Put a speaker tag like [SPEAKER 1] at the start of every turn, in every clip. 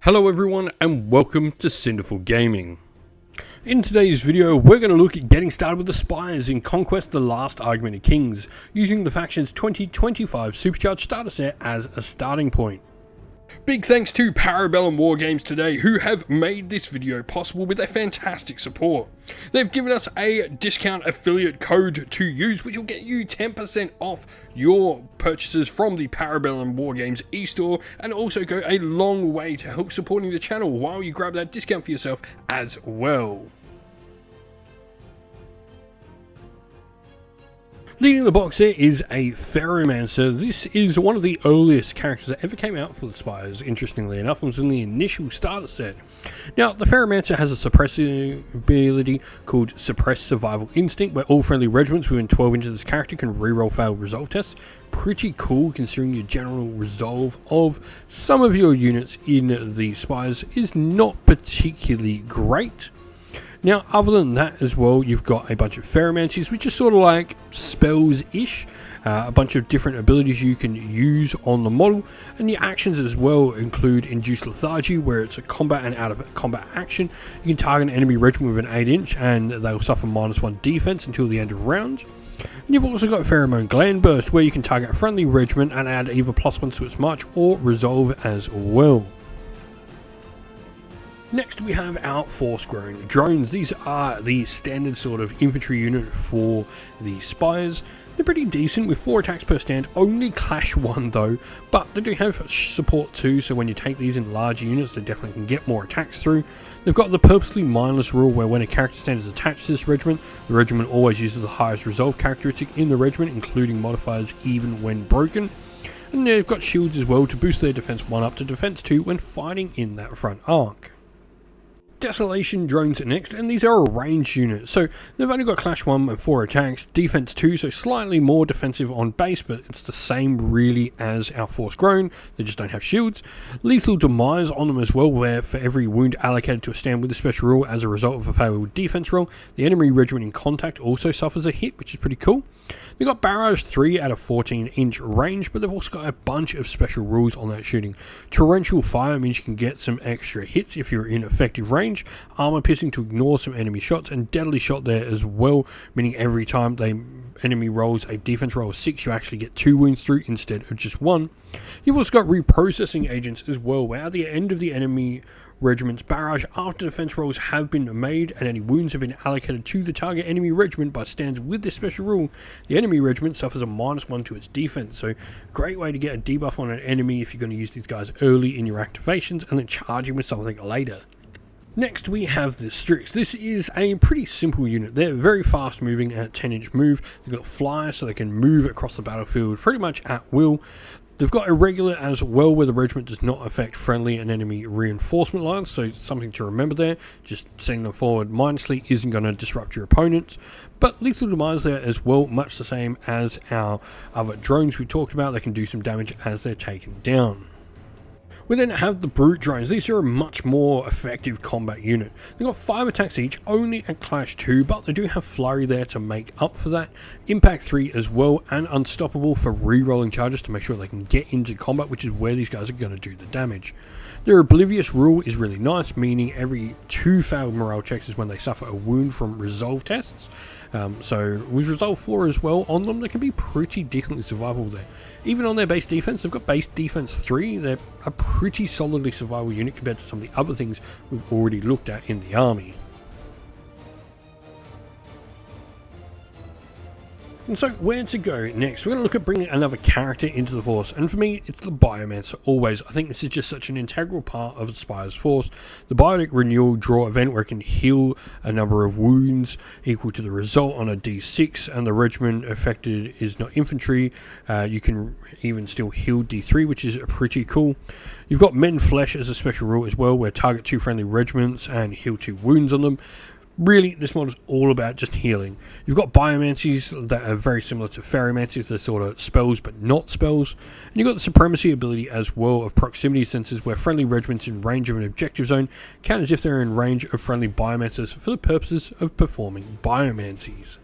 [SPEAKER 1] Hello everyone and welcome to Cinderful Gaming. In today's video we're going to look at getting started with the Spires in Conquest: The Last Argument of Kings, using the faction's 2025 Supercharged starter set as a starting point. Big thanks to Parabellum Wargames today, who have made this video possible with their fantastic support. They've given us a discount affiliate code to use, which will get you 10% off your purchases from the Parabellum Wargames e-store, and also go a long way to help supporting the channel while you grab that discount for yourself as well. Leading the box here is a Pheromancer. This is one of the earliest characters that ever came out for the Spires, interestingly enough. It was in the initial starter set. Now, the Pheromancer has a suppressing ability called Suppressed Survival Instinct, where all friendly regiments within 12 inches of this character can reroll failed resolve tests. Pretty cool, considering your general resolve of some of your units in the Spires is not particularly great. Now, other than that as well, you've got a bunch of Pheromancers, which are sort of like spells-ish. A bunch of different abilities you can use on the model, and your actions as well include Induced Lethargy, where it's a combat and out of combat action. You can target an enemy regiment with an 8-inch and they'll suffer -1 defense until the end of round. And you've also got Pheromone Gland Burst, where you can target a friendly regiment and add either +1 to its march or resolve as well. Next we have our Force-Grown Drones. These are the standard sort of infantry unit for the Spires. They're pretty decent with 4 attacks per stand, only clash 1 though, but they do have support too, so when you take these in larger units they definitely can get more attacks through. They've got the purposely mindless rule, where when a character stand is attached to this regiment, the regiment always uses the highest resolve characteristic in the regiment, including modifiers even when broken. And they've got shields as well to boost their defense 1 up to defense 2 when fighting in that front arc. Desolation Drones are next, and these are a ranged unit, so they've only got clash 1 and 4 attacks, defense 2, so slightly more defensive on base, but it's the same really as our Force Grown, they just don't have shields. Lethal Demise on them as well, where for every wound allocated to a stand with a special rule as a result of a failed defense roll, the enemy regiment in contact also suffers a hit, which is pretty cool. They've got Barrage 3 at a 14-inch range, but they've also got a bunch of special rules on that shooting. Torrential Fire means you can get some extra hits if you're in effective range. Armor Piercing to ignore some enemy shots, and Deadly Shot there as well, meaning every time the enemy rolls a defense roll of 6, you actually get 2 wounds through instead of just 1. You've also got Reprocessing Agents as well, where at the end of the enemy regiment's barrage, after defense rolls have been made and any wounds have been allocated to the target enemy regiment by stands with this special rule, the enemy regiment suffers a -1 to its defense. So great way to get a debuff on an enemy if you're going to use these guys early in your activations and then charge him with something later. Next we have the Strix. This is a pretty simple unit. They're very fast moving at 10-inch move. They've got fly, so they can move across the battlefield pretty much at will. They've got Irregular as well, where the regiment does not affect friendly and enemy reinforcement lines, so something to remember there. Just sending them forward mindlessly isn't going to disrupt your opponents. But Lethal Demise there as well, much the same as our other drones we talked about. They can do some damage as they're taken down. We then have the Brute Drones. These are a much more effective combat unit. They've got 5 attacks each, only at clash 2, but they do have Flurry there to make up for that. Impact 3 as well, and Unstoppable for re-rolling charges to make sure they can get into combat, which is where these guys are going to do the damage. Their Oblivious rule is really nice, meaning every 2 failed morale checks is when they suffer a wound from resolve tests. So with Resolve 4 as well on them, they can be pretty decently survivable there. Even on their base defense, they've got base defense 3. They're a pretty solidly survivable unit compared to some of the other things we've already looked at in the army. And so where to go next? We're going to look at bringing another character into the force, and for me it's the Biomancer always. I think this is just such an integral part of the Spire's force. The Biotic Renewal draw event, where it can heal a number of wounds equal to the result on a d6, and the regiment affected is not infantry. You can even still heal d3, which is pretty cool. You've got Mend Flesh as a special rule as well, where target 2 friendly regiments and heal 2 wounds on them. Really, this mod is all about just healing. You've got Biomancers that are very similar to Pheromancers. They're sort of spells but not spells. And you've got the Supremacy ability as well of Proximity Senses, where friendly regiments in range of an objective zone count as if they're in range of friendly Biomancers for the purposes of performing Biomancies.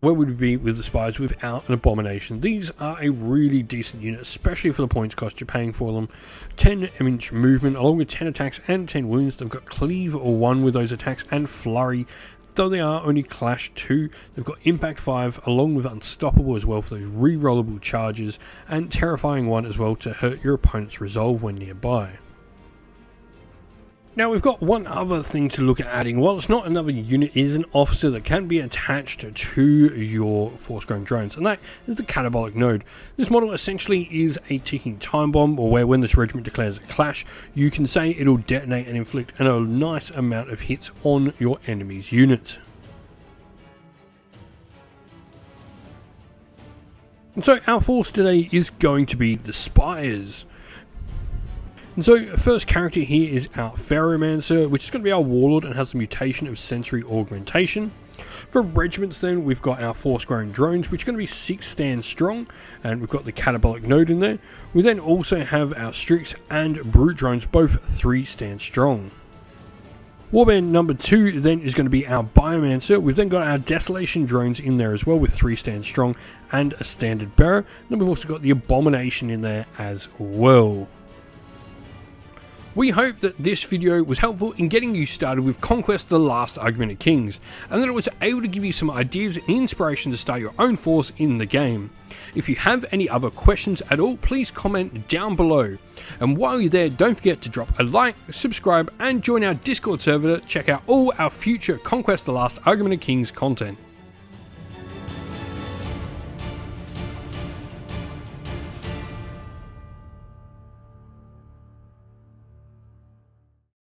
[SPEAKER 1] where would we be with the Spires without an Abomination? These are a really decent unit, especially for the points cost you're paying for them. 10-inch movement along with 10 attacks and 10 wounds. They've got Cleave 1 with those attacks and Flurry. Though they are only Clash 2, they've got Impact 5 along with Unstoppable as well for those re-rollable charges, and Terrifying 1 as well to hurt your opponent's resolve when nearby. Now we've got one other thing to look at adding. While it's not another unit, it is an officer that can be attached to your Force-Grown drones, and that is the Catabolic Node. This model essentially is a ticking time bomb, or where when this regiment declares a clash, you can say it'll detonate and inflict a nice amount of hits on your enemy's unit. And so our force today is going to be the Spires. And so, first character here is our Pheromancer, which is going to be our Warlord and has the mutation of Sensory Augmentation. For regiments then, we've got our Force-Grown drones, which are going to be 6 stand strong, and we've got the Catabolic Node in there. We then also have our Strix and Brute drones, both 3 stand strong. Warband number 2 then is going to be our Biomancer. We've then got our Desolation drones in there as well with 3 stand strong and a standard bearer. Then we've also got the Abomination in there as well. We hope that this video was helpful in getting you started with Conquest: The Last Argument of Kings, and that it was able to give you some ideas and inspiration to start your own force in the game. If you have any other questions at all, please comment down below. And while you're there, don't forget to drop a like, subscribe, and join our Discord server to check out all our future Conquest: The Last Argument of Kings content.